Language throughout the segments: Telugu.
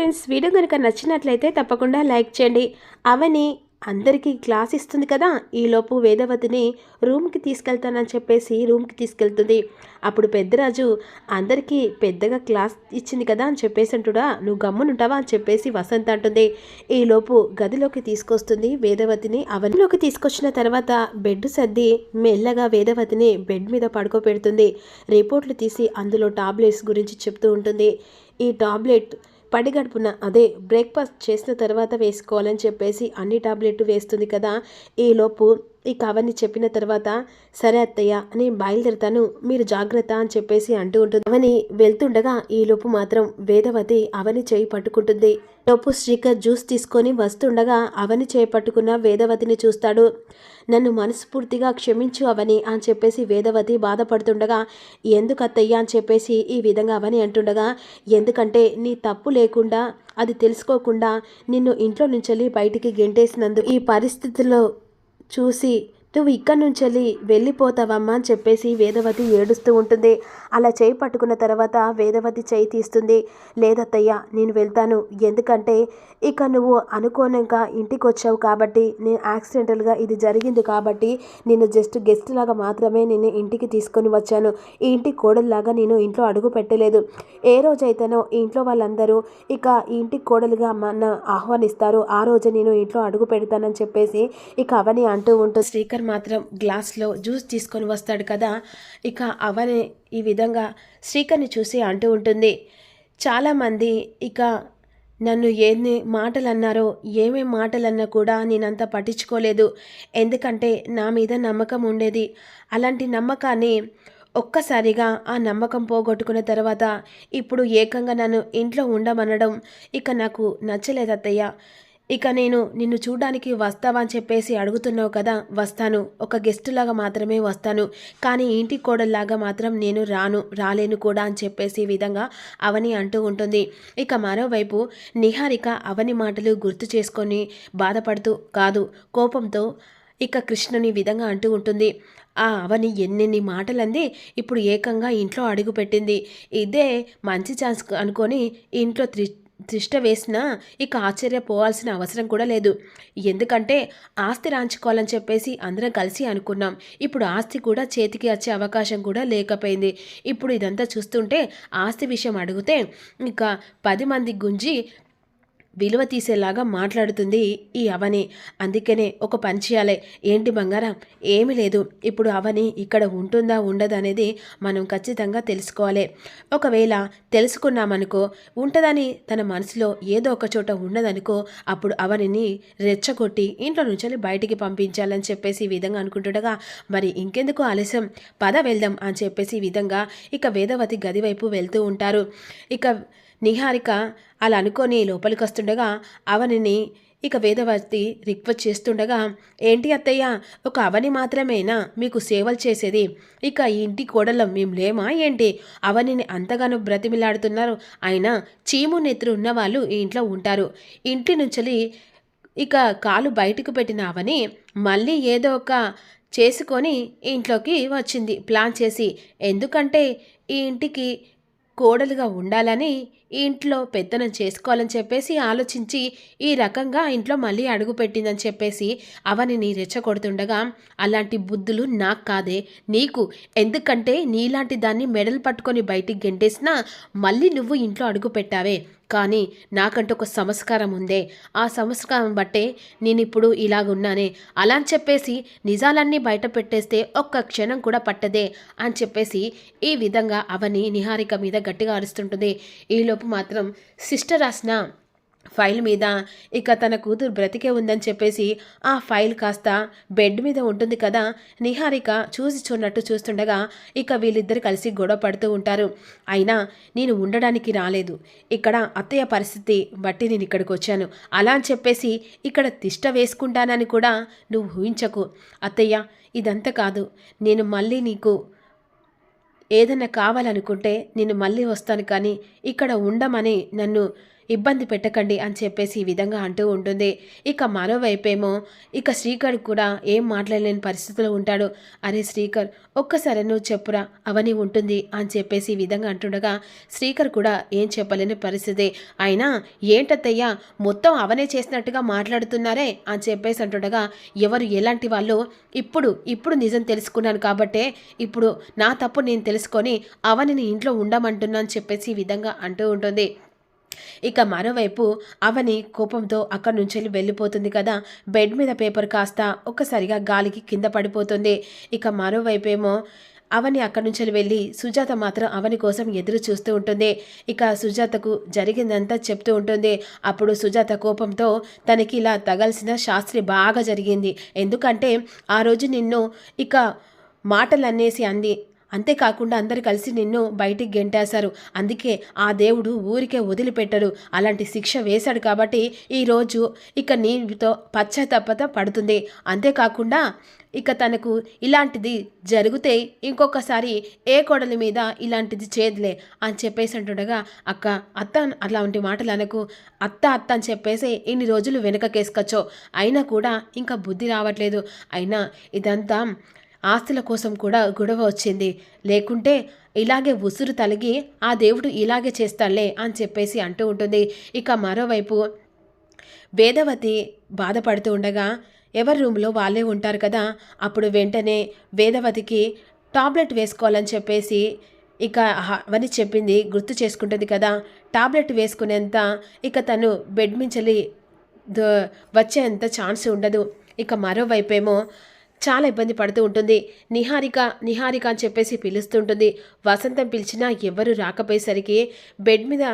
ఫ్రెండ్స్, వీడియో కనుక నచ్చినట్లయితే తప్పకుండా లైక్ చేయండి. అవని అందరికీ క్లాస్ ఇస్తుంది కదా, ఈలోపు వేదవతిని రూమ్కి తీసుకెళ్తానని చెప్పేసి రూమ్కి తీసుకెళ్తుంది. అప్పుడు పెద్దరాజు అందరికీ పెద్దగా క్లాస్ ఇచ్చింది కదా అని చెప్పేసి అంటుడా, నువ్వు గమ్మునుంటావా అని చెప్పేసి వసంత్ అంటుంది. ఈలోపు గదిలోకి తీసుకొస్తుంది వేదవతిని. అవనిలోకి తీసుకొచ్చిన తర్వాత బెడ్ సర్ది మెల్లగా వేదవతిని బెడ్ మీద పడుకోబెడుతుంది. రిపోర్ట్లు తీసి అందులో టాబ్లెట్స్ గురించి చెప్తూ ఉంటుంది. ఈ టాబ్లెట్ పడిగడుపున అదే బ్రేక్ఫాస్ట్ చేసిన తర్వాత వేసుకోవాలని చెప్పేసి అన్ని టాబ్లెట్ వేస్తుంది కదా. ఈలోపు ఇక అవన్నీ చెప్పిన తర్వాత సరే అత్తయ్య నేను బయలుదేరుతాను, మీరు జాగ్రత్త అని చెప్పేసి అంటూ ఉంటుంది. అవని వెళ్తుండగా ఈలోపు మాత్రం వేదవతి అవని చేయి పట్టుకుంటుంది. లోపు శ్రీకర్ జ్యూస్ తీసుకొని వస్తుండగా అవని చేయి పట్టుకున్న వేదవతిని చూస్తాడు. నన్ను మనస్ఫూర్తిగా క్షమించు అవని అని చెప్పేసి వేదవతి బాధపడుతుండగా, ఎందుకు అత్తయ్య అని చెప్పేసి ఈ విధంగా అవని అంటుండగా, ఎందుకంటే నీ తప్పు లేకుండా అది తెలుసుకోకుండా నిన్ను ఇంట్లో నుంచి బయటికి గెంటేసినందుకు ఈ పరిస్థితుల్లో చూసి నువ్వు ఇక్కడి నుంచి వెళ్ళిపోతావమ్మా అని చెప్పేసి వేదవతి ఏడుస్తూ ఉంటుంది. అలా చేయి పట్టుకున్న తర్వాత వేదవతి చేయి తీస్తుంది. లేదత్తయ్య నేను వెళ్తాను, ఎందుకంటే ఇక నువ్వు అనుకోనంగా ఇంటికి వచ్చావు కాబట్టి, నేను యాక్సిడెంటల్గా ఇది జరిగింది కాబట్టి నేను జస్ట్ గెస్ట్ లాగా మాత్రమే నిన్ను ఇంటికి తీసుకొని వచ్చాను. ఈ ఇంటి కోడలిలాగా నేను ఇంట్లో అడుగు పెట్టలేదు. ఏ రోజైతేనో ఈ ఇంట్లో వాళ్ళందరూ ఇక ఈ ఇంటికి కోడలుగా మన ఆహ్వానిస్తారు, ఆ రోజు నేను ఇంట్లో అడుగు పెడతానని చెప్పేసి ఇక అవని అంటూ ఉంటుంది. శ్రీకర్ మాత్రం గ్లాస్లో జ్యూస్ తీసుకొని వస్తాడు కదా. ఇక అవని ఈ విధంగా శ్రీకర్ని చూసి అంటూ ఉంటుంది, చాలామంది ఇక నన్ను ఎన్ని మాటలు అన్నారో, ఏమేం మాటలు అన్నా కూడా నేనంత పట్టించుకోలేదు, ఎందుకంటే నా మీద నమ్మకం ఉండేది. అలాంటి నమ్మకాన్ని ఒక్కసారిగా ఆ నమ్మకం పోగొట్టుకున్న తర్వాత ఇప్పుడు ఏకంగా నన్ను ఇంట్లో ఉండమనడం ఇక నాకు నచ్చలేదు అత్తయ్య. ఇక నేను నిన్ను చూడడానికి వస్తావా అని చెప్పేసి అడుగుతున్నావు కదా, వస్తాను, ఒక గెస్టులాగా మాత్రమే వస్తాను, కానీ ఇంటి కోడల్లాగా మాత్రం నేను రాలేను కూడా అని చెప్పేసి ఈ విధంగా అవని అంటూ ఉంటుంది. ఇక మరోవైపు నిహారిక అవని మాటలు గుర్తు చేసుకొని బాధపడుతూ కాదు కోపంతో ఇక కృష్ణని విధంగా అంటూ ఉంటుంది. ఆ అవని ఎన్నెన్ని మాటలంది ఇప్పుడు ఏకంగా ఇంట్లో అడుగు పెట్టింది. ఇదే మంచి ఛాన్స్ అనుకొని ఇంట్లో తిష్ట వేసినా ఇక ఆశ్చర్యపోవాల్సిన అవసరం కూడా లేదు. ఎందుకంటే ఆస్తి రాంచుకోవాలని చెప్పేసి అందరం కలిసి అనుకున్నాం. ఇప్పుడు ఆస్తి కూడా చేతికి వచ్చే అవకాశం కూడా లేకపోయింది. ఇప్పుడు ఇదంతా చూస్తుంటే ఆస్తి విషయం అడిగితే ఇక 10 మంది గుంజి విలువ తీసేలాగా మాట్లాడుతుంది ఈ అవని. అందుకనే ఒక పని చేయాలి. ఏంటి బంగారం? ఏమీ లేదు, ఇప్పుడు అవని ఇక్కడ ఉంటుందా ఉండదా అనేది మనం ఖచ్చితంగా తెలుసుకోవాలి. ఒకవేళ తెలుసుకున్నామనుకో, ఉంటుందని తన మనసులో ఏదో ఒక చోట ఉండదనుకో, అప్పుడు అవనిని రెచ్చగొట్టి ఇంట్లో నుంచి బయటికి పంపించాలని చెప్పేసి ఈ విధంగా అనుకుంటుండగా, మరి ఇంకెందుకు ఆలస్యం, పద వెళ్దాం అని చెప్పేసి ఈ విధంగా ఇక వేదవతి గది వైపు వెళ్తూ ఉంటారు. ఇక నిహారిక అలా అనుకొని లోపలికి వస్తుండగా అవనిని ఇక వేదవతి రిక్వెస్ట్ చేస్తుండగా, ఏంటి అత్తయ్య, ఒక అవని మాత్రమేనా మీకు సేవలు చేసేది? ఇక ఈ ఇంటి కోడళ్ళం మేము లేమా ఏంటి? అవనిని అంతగానో బ్రతిమిలాడుతున్నారు. అయినా చీము నెత్తురు ఉన్న వాళ్ళు ఈ ఇంట్లో ఉంటారు. ఇంటి నుంచి ఇక కాలు బయటకు పెట్టిన అవని మళ్ళీ ఏదో ఒక చేసుకొని ఇంట్లోకి వచ్చింది ప్లాన్ చేసి. ఎందుకంటే ఈ ఇంటికి కోడలుగా ఉండాలని, ఈ ఇంట్లో పెత్తనం చేసుకోవాలని చెప్పేసి ఆలోచించి ఈ రకంగా ఇంట్లో మళ్ళీ అడుగుపెట్టిందని చెప్పేసి అవనిని రెచ్చగొడుతుండగా, అలాంటి బుద్ధులు నాకు కాదే నీకు, ఎందుకంటే నీలాంటి దాన్ని మెడలు పట్టుకొని బయటికి గెంటేసినా మళ్ళీ నువ్వు ఇంట్లో అడుగు పెట్టావే, కానీ నాకంటూ ఒక సంస్కారం ఉందే, ఆ సంస్కారం బట్టే నేను ఇప్పుడు ఇలాగున్నానే, అలా అని చెప్పేసి నిజాలన్నీ బయట పెట్టేస్తే ఒక్క క్షణం కూడా పట్టదే అని చెప్పేసి ఈ విధంగా అవని నిహారిక మీద గట్టిగా అరుస్తుంటుంది. ఈలోపు మాత్రం సిస్టర్ రాసిన ఫైల్ మీద ఇక తన కూతురు బ్రతికే ఉందని చెప్పేసి ఆ ఫైల్ కాస్త బెడ్ మీద ఉంటుంది కదా. నిహారిక చూసి చూడనట్టు చూస్తుండగా ఇక వీళ్ళిద్దరు కలిసి గొడవ పడుతూ ఉంటారు. అయినా నేను ఉండడానికి రాలేదు, ఇక్కడ అత్తయ్య పరిస్థితి బట్టి నేను ఇక్కడికి వచ్చాను, అలా అని చెప్పేసి ఇక్కడ తిష్ట వేసుకుంటానని కూడా నువ్వు ఊహించకు అత్తయ్య. ఇదంతా కాదు, నేను మళ్ళీ నీకు ఏదైనా కావాలనుకుంటే నేను మళ్ళీ వస్తాను, కానీ ఇక్కడ ఉండమని నన్ను ఇబ్బంది పెట్టకండి అని చెప్పేసి ఈ విధంగా అంటూ ఉంటుంది. ఇక మరోవైపేమో ఇక శ్రీకర్ కూడా ఏం మాట్లాడలేని పరిస్థితిలో ఉంటాడు. అరే శ్రీకర్, ఒక్కసారి నువ్వు చెప్పురా, అవని ఉంటుంది అని చెప్పేసి ఈ విధంగా అంటుండగా శ్రీకర్ కూడా ఏం చెప్పలేని పరిస్థితి. అయినా ఏంటత్తయ్యా మొత్తం అవనే చేసినట్టుగా మాట్లాడుతున్నారే అని చెప్పేసి అంటుండగా, ఎవరు ఎలాంటి వాళ్ళు ఇప్పుడు నిజం తెలుసుకున్నాను కాబట్టే ఇప్పుడు నా తప్పు నేను తెలుసుకొని అవనిని ఇంట్లో ఉండమంటున్నా అని చెప్పేసి ఈ విధంగా అంటూ ఉంటుంది. ఇక మరోవైపు అవని కోపంతో అక్కడి నుంచి వెళ్ళిపోతుంది కదా. బెడ్ మీద పేపర్ కాస్త ఒక్కసారిగా గాలికి కింద పడిపోతుంది. ఇక మరోవైపేమో అవని అక్కడి నుంచి వెళ్ళి సుజాత మాత్రం అవని కోసం ఎదురు చూస్తూ ఉంటుంది. ఇక సుజాతకు జరిగిందంతా చెప్తూ ఉంటుంది. అప్పుడు సుజాత కోపంతో తనకి ఇలా తగల్సిన శాస్త్రి బాగా జరిగింది, ఎందుకంటే ఆ రోజు నిన్ను ఇక మాటలనేసి అంది, అంతేకాకుండా అందరు కలిసి నిన్ను బయటికి గెంటేశారు, అందుకే ఆ దేవుడు ఊరికే వదిలిపెట్టడు, అలాంటి శిక్ష వేశాడు కాబట్టి ఈరోజు ఇక నీతో పశ్చాత్తాపత పడుతుంది. అంతేకాకుండా ఇక తనకు ఇలాంటిది జరిగితే ఇంకొకసారి ఏ కోడలి మీద ఇలాంటిది చేదులే అని చెప్పేసి అంటుండగా, అత్త అలాంటి మాటలు అనకు, అత్త అని చెప్పేసి ఇన్ని రోజులు వెనకకేసుకొచ్చో, అయినా కూడా ఇంకా బుద్ధి రావట్లేదు, అయినా ఇదంతా ఆస్తుల కోసం కూడా గొడవ వచ్చింది, లేకుంటే ఇలాగే ఉసురు తలిగి ఆ దేవుడు ఇలాగే చేస్తాడులే అని చెప్పేసి అంటూ ఉంటుంది. ఇక మరోవైపు వేదవతి బాధపడుతూ ఉండగా ఎవరి రూమ్లో వాళ్ళే ఉంటారు కదా. అప్పుడు వెంటనే వేదవతికి టాబ్లెట్ వేసుకోవాలని చెప్పేసి ఇక అవని చెప్పింది గుర్తు చేసుకుంటుంది కదా. టాబ్లెట్ వేసుకునేంత ఇక తను బెడ్ మించలి వచ్చేంత ఛాన్స్ ఉండదు. ఇక మరోవైపేమో చాలా ఇబ్బంది పడుతూ ఉంటుంది. నిహారిక అని చెప్పేసి పిలుస్తుంటుంది. వసంతం పిలిచినా ఎవ్వరూ రాకపోయేసరికి బెడ్ మీద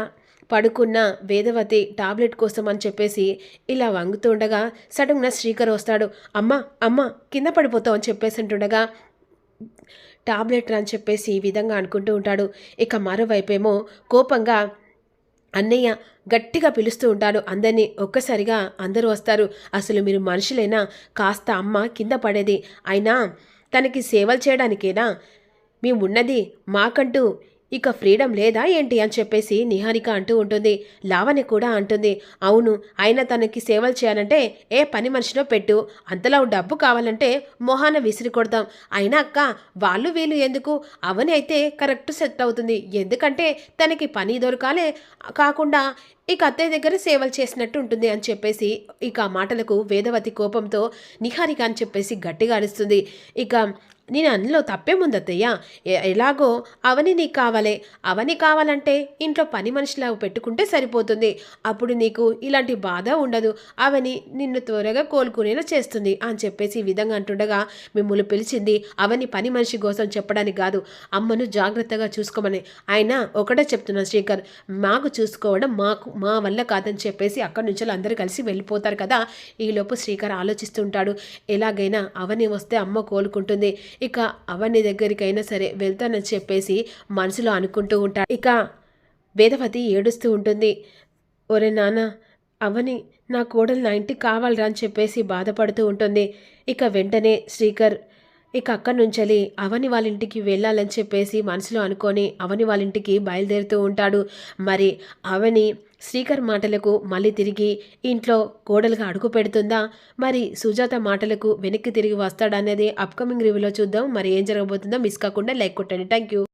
పడుకున్న వేదవతి టాబ్లెట్ కోసం అని చెప్పేసి ఇలా వంగుతూ ఉండగా సడన్గా శ్రీకర్ వస్తాడు. అమ్మ కింద పడిపోతావు అని చెప్పేసి అంటుండగా టాబ్లెట్ అని చెప్పేసి ఈ విధంగా అనుకుంటూ ఉంటాడు. ఇక మరోవైపేమో కోపంగా అన్నయ్య గట్టిగా పిలుస్తూ ఉంటాడు అందరినీ. ఒక్కసారిగా అందరూ వస్తారు. అసలు మీరు మనుషులేనా, కాస్త అమ్మ కింద పడేది, అయినా తనకి సేవలు చేయడానికేనా మేమున్నది, మాకంటూ ఇక ఫ్రీడమ్ లేదా ఏంటి అని చెప్పేసి నిహారిక అంటూ ఉంటుంది. లావణ్య కూడా అంటుంది, అవును, అయినా తనకి సేవలు చేయాలంటే ఏ పని మనిషినో పెట్టు, అంతలా డబ్బు కావాలంటే మొహాన విసిరి కొడతాం, అయినా అక్క వాళ్ళు వీళ్ళు ఎందుకు, అవని అయితే కరెక్ట్ సెట్ అవుతుంది, ఎందుకంటే తనకి పని దొరకాలే కాకుండా ఇక అత్తయ్య దగ్గర సేవలు చేసినట్టు ఉంటుంది అని చెప్పేసి ఇక ఆ మాటలకు వేదవతి కోపంతో నిహారిక అని చెప్పేసి గట్టిగా అరుస్తుంది. ఇక నేను అందులో తప్పేముంది అత్తయ్య, ఎలాగో అవని నీకు కావాలే, అవని కావాలంటే ఇంట్లో పని మనిషిలా పెట్టుకుంటే సరిపోతుంది, అప్పుడు నీకు ఇలాంటి బాధ ఉండదు, అవని నిన్ను త్వరగా కోలుకునేలా చేస్తుంది అని చెప్పేసి ఈ విధంగా అంటుండగా మిమ్మల్ని పిలిచింది అవని పని మనిషి కోసం చెప్పడానికి కాదు, అమ్మను జాగ్రత్తగా చూసుకోమని. అయినా ఒకటే చెప్తున్నాను శ్రీకర్, మాకు చూసుకోవడం మా వల్ల కాదని చెప్పేసి అక్కడి నుంచి అందరూ కలిసి వెళ్ళిపోతారు కదా. ఈలోపు శ్రీకర్ ఆలోచిస్తుంటాడు, ఎలాగైనా అవని వస్తే అమ్మ కోలుకుంటుంది, ఇక అవని దగ్గరికైనా సరే వెళ్తానని చెప్పేసి మనసులో అనుకుంటూ ఉంటాడు. ఇక వేదవతి ఏడుస్తూ ఉంటుంది, ఒరే నాన్న, అవని నా కోడలు నా ఇంటికి కావాలరా అని చెప్పేసి బాధపడుతూ ఉంటుంది. ఇక వెంటనే శ్రీకర్ ఇక అక్కడి నుంచి అవని వాళ్ళ ఇంటికి వెళ్ళాలని చెప్పేసి మనసులో అనుకొని అవని వాళ్ళ ఇంటికి బయలుదేరుతూ ఉంటాడు. మరి అవని శ్రీకర్ మాటలకు మళ్ళీ తిరిగి ఇంట్లో కోడలుగా అడుగు పెడుతుందా, మరి సుజాత మాటలకు వెనక్కి తిరిగి వస్తాడనేది అప్కమింగ్ రివ్యూలో చూద్దాం. మరి ఏం జరగబోతుందో మిస్ కాకుండా లైక్ కొట్టండి. Thank you.